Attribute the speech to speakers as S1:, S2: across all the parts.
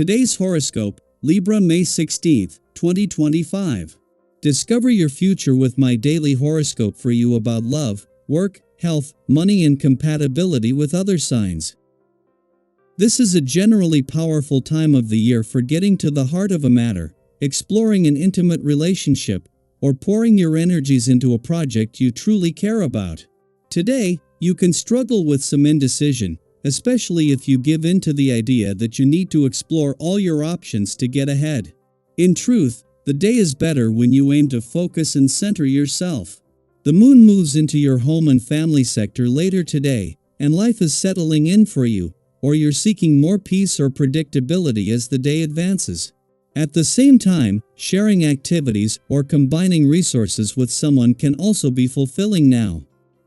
S1: Today's horoscope, Libra May 16, 2025. Discover your future with my daily horoscope for you about love, work, health, money and compatibility with other signs. This is a generally powerful time of the year for getting to the heart of a matter, exploring an intimate relationship, or pouring your energies into a project you truly care about. Today, you can struggle with some indecision, especially if you give in to the idea that you need to explore all your options to get ahead. In truth, the day is better when you aim to focus and center yourself. The moon moves into your home and family sector later today, and life is settling in for you, or you're seeking more peace or predictability as the day advances. At the same time, sharing activities or combining resources with someone can also be fulfilling now.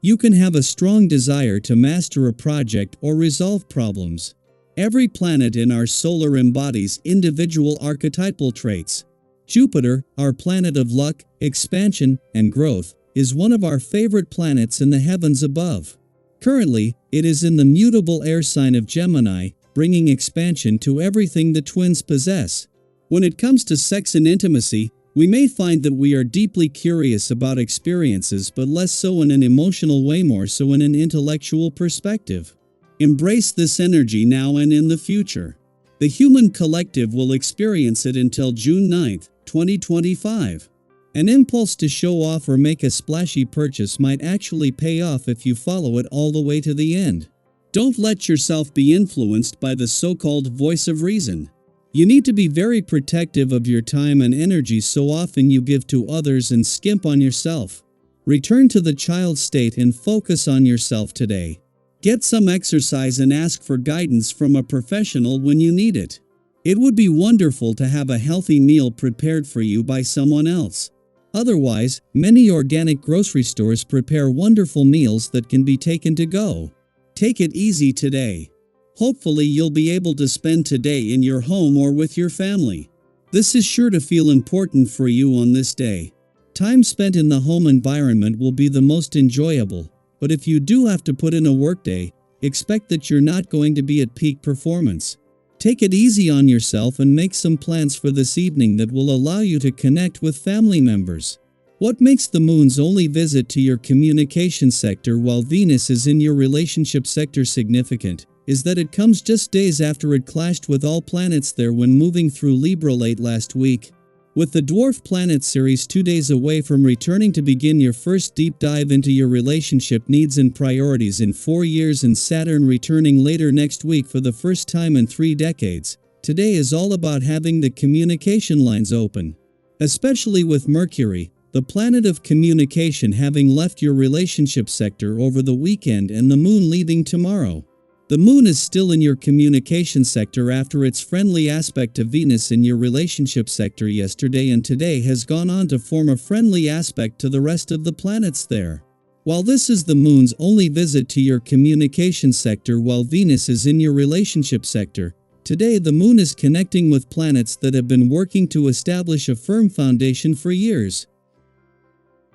S1: You can have a strong desire to master a project or resolve problems. Every planet in our solar embodies individual archetypal traits. Jupiter, our planet of luck, expansion, and growth, is one of our favorite planets in the heavens above. Currently, it is in the mutable air sign of Gemini, bringing expansion to everything the twins possess. When it comes to sex and intimacy, we may find that we are deeply curious about experiences but less so in an emotional way, more so in an intellectual perspective. Embrace this energy now and in the future. The human collective will experience it until June 9, 2025. An impulse to show off or make a splashy purchase might actually pay off if you follow it all the way to the end. Don't let yourself be influenced by the so-called voice of reason. You need to be very protective of your time and energy so often you give to others and skimp on yourself. Return to the child state and focus on yourself today. Get some exercise and ask for guidance from a professional when you need it. It would be wonderful to have a healthy meal prepared for you by someone else. Otherwise, many organic grocery stores prepare wonderful meals that can be taken to go. Take it easy today. Hopefully you'll be able to spend today in your home or with your family. This is sure to feel important for you on this day. Time spent in the home environment will be the most enjoyable, but if you do have to put in a workday, expect that you're not going to be at peak performance. Take it easy on yourself and make some plans for this evening that will allow you to connect with family members. What makes the moon's only visit to your communication sector while Venus is in your relationship sector significant is that it comes just days after it clashed with all planets there when moving through Libra late last week. With the dwarf planet series 2 days away from returning to begin your first deep dive into your relationship needs and priorities in 4 years and Saturn returning later next week for the first time in 3 decades, today is all about having the communication lines open. Especially with Mercury, the planet of communication, having left your relationship sector over the weekend and the moon leaving tomorrow. The moon is still in your communication sector after its friendly aspect to Venus in your relationship sector yesterday, and today has gone on to form a friendly aspect to the rest of the planets there. While this is the moon's only visit to your communication sector while Venus is in your relationship sector, today the moon is connecting with planets that have been working to establish a firm foundation for years.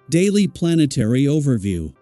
S1: Daily Planetary Overview.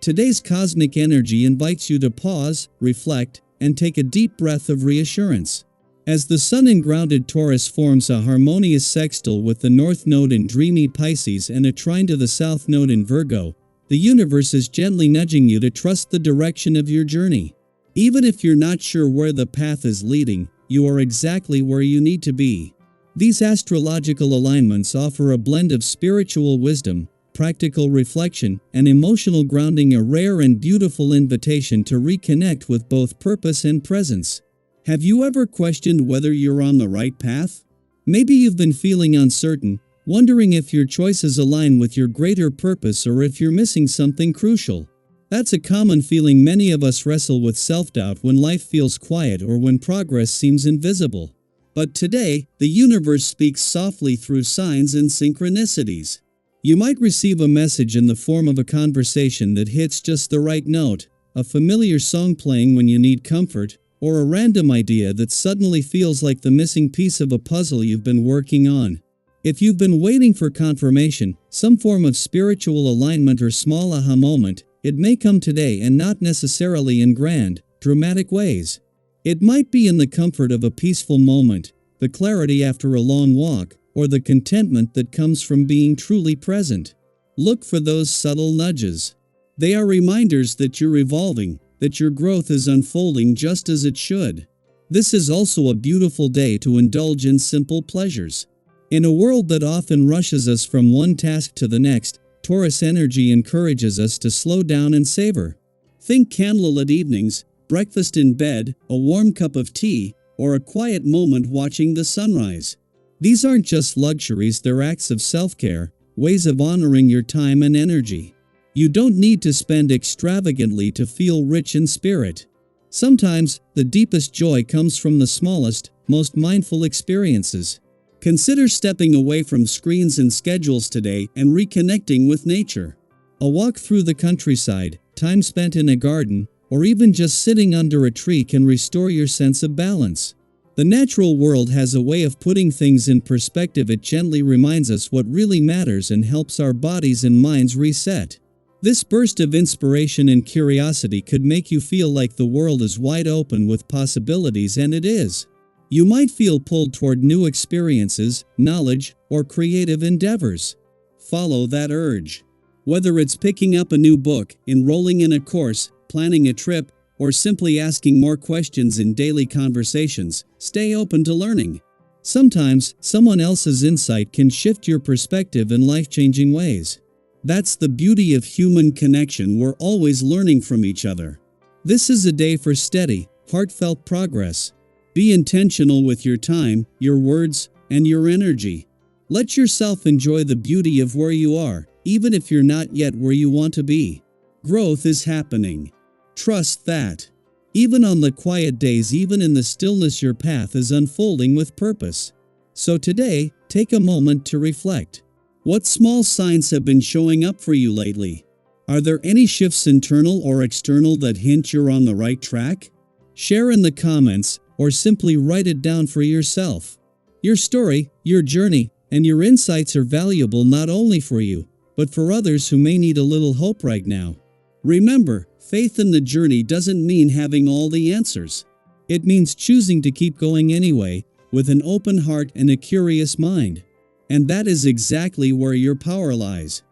S1: Today's cosmic energy invites you to pause, reflect, and take a deep breath of reassurance. As the Sun in grounded Taurus forms a harmonious sextile with the North Node in dreamy Pisces and a trine to the South Node in Virgo, the universe is gently nudging you to trust the direction of your journey. Even if you're not sure where the path is leading, you are exactly where you need to be. These astrological alignments offer a blend of spiritual wisdom, practical reflection, and emotional grounding, a rare and beautiful invitation to reconnect with both purpose and presence. Have you ever questioned whether you're on the right path? Maybe you've been feeling uncertain, wondering if your choices align with your greater purpose or if you're missing something crucial. That's a common feeling many of us wrestle with: self-doubt when life feels quiet or when progress seems invisible. But today, the universe speaks softly through signs and synchronicities. You might receive a message in the form of a conversation that hits just the right note, a familiar song playing when you need comfort, or a random idea that suddenly feels like the missing piece of a puzzle you've been working on. If you've been waiting for confirmation, some form of spiritual alignment or small aha moment, it may come today, and not necessarily in grand, dramatic ways. It might be in the comfort of a peaceful moment, the clarity after a long walk, or the contentment that comes from being truly present. Look for those subtle nudges. They are reminders that you're evolving, that your growth is unfolding just as it should. This is also a beautiful day to indulge in simple pleasures. In a world that often rushes us from one task to the next, Taurus energy encourages us to slow down and savor. Think candlelit evenings, breakfast in bed, a warm cup of tea, or a quiet moment watching the sunrise. These aren't just luxuries, they're acts of self-care, ways of honoring your time and energy. You don't need to spend extravagantly to feel rich in spirit. Sometimes, the deepest joy comes from the smallest, most mindful experiences. Consider stepping away from screens and schedules today and reconnecting with nature. A walk through the countryside, time spent in a garden, or even just sitting under a tree can restore your sense of balance. The natural world has a way of putting things in perspective. It gently reminds us what really matters and helps our bodies and minds reset. This burst of inspiration and curiosity could make you feel like the world is wide open with possibilities, and it is. You might feel pulled toward new experiences, knowledge, or creative endeavors. Follow that urge. Whether it's picking up a new book, enrolling in a course, planning a trip, or simply asking more questions in daily conversations, stay open to learning. Sometimes, someone else's insight can shift your perspective in life-changing ways. That's the beauty of human connection. We're always learning from each other. This is a day for steady, heartfelt progress. Be intentional with your time, your words, and your energy. Let yourself enjoy the beauty of where you are, even if you're not yet where you want to be. Growth is happening. Trust that. Even on the quiet days, even in the stillness, your path is unfolding with purpose. So today, take a moment to reflect. What small signs have been showing up for you lately? Are there any shifts, internal or external, that hint you're on the right track? Share in the comments, or simply write it down for yourself. Your story, your journey, and your insights are valuable not only for you, but for others who may need a little hope right now. Remember, faith in the journey doesn't mean having all the answers. It means choosing to keep going anyway, with an open heart and a curious mind. And that is exactly where your power lies.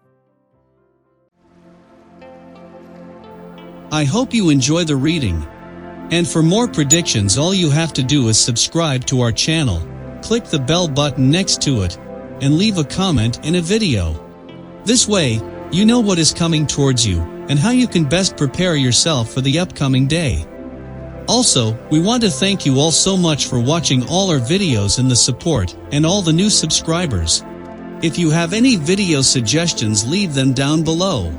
S1: I hope you enjoy the reading. And for more predictions, all you have to do is subscribe to our channel, click the bell button next to it, and leave a comment in a video. This way, you know what is coming towards you, and how you can best prepare yourself for the upcoming day. Also, we want to thank you all so much for watching all our videos and the support, and all the new subscribers. If you have any video suggestions, leave them down below.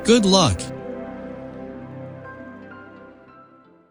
S1: Good luck!